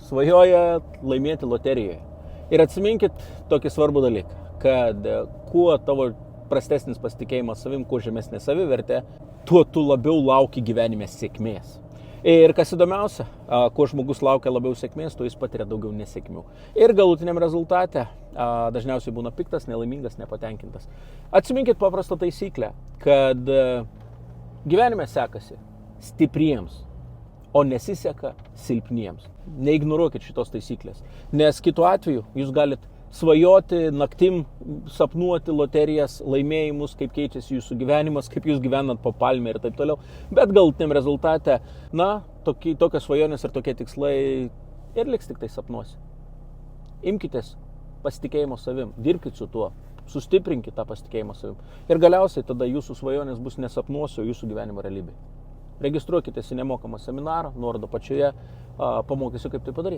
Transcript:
svajoja laimėti loterijoje. Ir atsiminkit tokį svarbų dalyką, kad kuo tavo prastesnis pasitikėjimas savim, kuo žemesnė savivertė, tuo tu labiau lauki gyvenime sėkmės. Ir kas įdomiausia, kuo žmogus laukia labiau sėkmės, tuo jis patiria daugiau nesėkmių. Ir galutiniam rezultate dažniausiai būna piktas, nelaimingas, nepatenkintas. Atsiminkit paprastą taisyklę, kad gyvenime sekasi stipriems, o nesiseka silpniems. Neignoruokit šitos taisyklės, nes kitu atveju jūs galit svajoti naktim, sapnuoti loterijas, laimėjimus, kaip keičiasi jūsų gyvenimas, kaip jūs gyvenat po palmę ir taip toliau. Bet galutiniam rezultate, tokios svajonės ir tokie tikslai ir liks tik tai sapnuose. Imkitės pasitikėjimo savim, dirbkit su tuo, sustiprinkit tą pasitikėjimą savim. Ir galiausiai tada jūsų svajonės bus ne sapnuose, o jūsų gyvenimo realybėje. Registruokitės į nemokamą seminarą, nuorodą pačioje, pamokysiu, kaip tai padaryti.